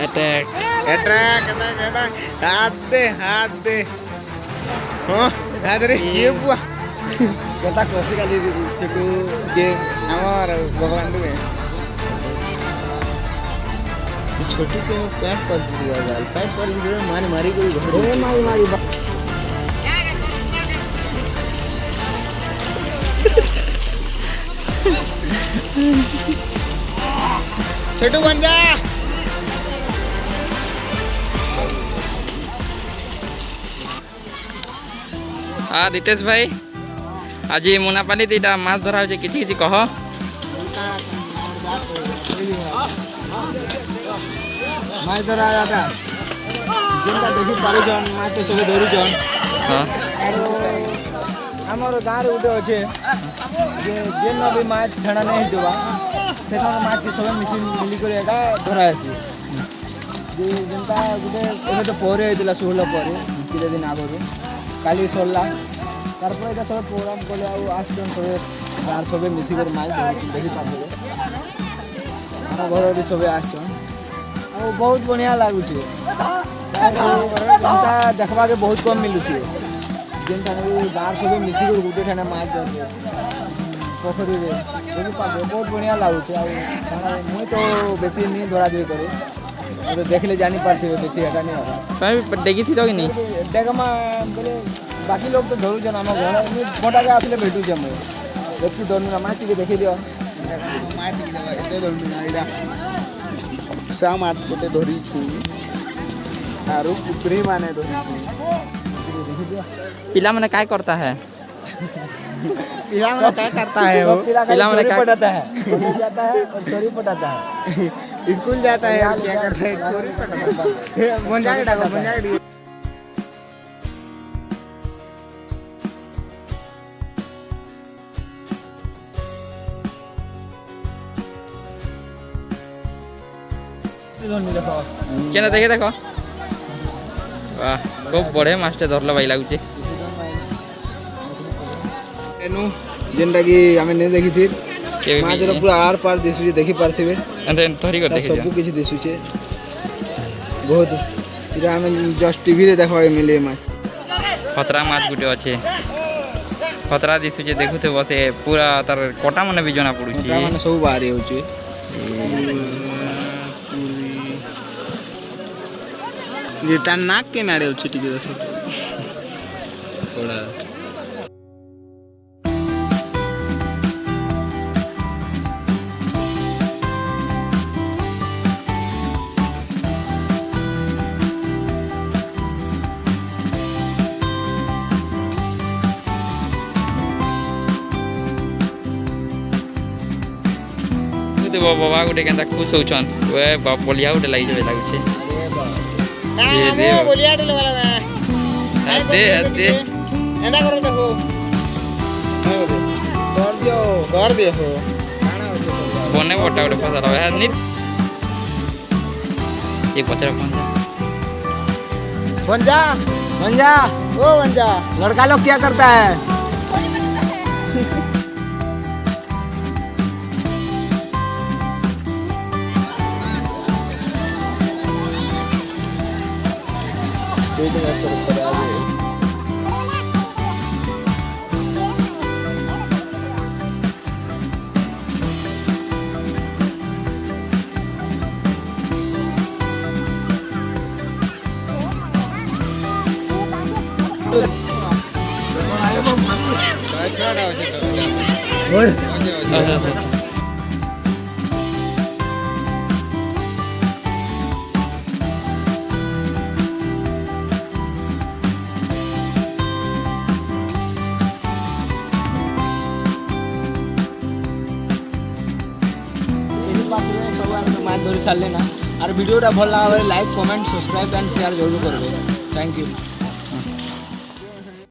Attack attack attack हाथ दे हाँ हाथ रे ये बुआ कता कॉफी का ली चटू के हमारा भगवान में छोटू के पैंट पर दिया गाल पैंट पर दिया मारी मारी कोई घर मारी मारी छोटू बन जा हाँ रितेश भाई आज मुनापाली दीटा माछ धरा हो किछि किछि कह माछ धरा आटा जिनका देखि पारिछन माछ तो सब धरुछन हाँ हमर गाँव रे उठे अच्छे जे जेन भी माछ छाड़ा नहीं होवा से माछ के सब मिली कर एका धरा आसी जे जनता गुटे एबे तो परे हेतिला 16 परे किले दिन आगरो काली सरला तार पर एटा सब प्रोग्राम कोले आ आस्टन सब गार सब मिसी कर माछ देखि पाबो हम घर रे सब आस्टन आ बहुत बढ़िया लागु छै जनता देखबा के बहुत कम मिलु छै जेनता गार सब मिसी कर गुटे ठाना माछ धरबे पोखरी रे देखि पाबो बहुत बढ़िया लागु छै आ मुई तो बेसी नहीं धरा दे करे तो देखले जानी पारथिबे बेसी एटा नहीं हो देखी थी तो कि नहीं डेगमा बोले बाकी लोग तो धरू जन हम घर मोटा के आसले भेटू जे हम देखू धरनु ना माटी के देखि दियो माटी के देवा एते धरनु ना इडा साम हाथ कोटे धरी छु आरो पुत्री माने धरी पिला मैंने क्या करता है पिला में क्या करता है वो पिला में क्या पटाता है जाता है और चोरी पटाता है स्कूल जाता है और क्या करता है चोरी पटाता है मंजा के डाको मंजा के केना देखे देखो वाह खूब बड़े मास्टर धरल भाई लागुचे एनु जेनटा की हमें नहीं देखी थी माछ रो पूरा आर पार दिसुची देखि पारथिबे एंड थोड़ी कर देखि सब कुछ दिसुचे बहुत इरा हमें जस्ट टीवी रे देखबा के मिले माछ खतरा माछ गुटे अच्छे खतरा दिसुचे देखुथे बसे पूरा तार कोटा मने भी जना पड़ुची माने सब बाहरी होची ये ता नाक के नाड़े होची टिके देखो थोड़ा बाबा गुटे केनता खुश होचन वे बलिया गुटे लागि जबे लागुचे ये दे बोलिया दिल वाला ना दे एंदा करो देखो कर दियो हो बने बोटा गुटे फसा रहा है नी ये पचरा बंजा बंजा ओ बंजा लड़का लोग क्या करता है ये तो ऐसा ऊपर आ गए माछ धरी सारे ना और वीडियोटा भल लगा like comment subscribe and share जरूर करेंगे थैंक यू।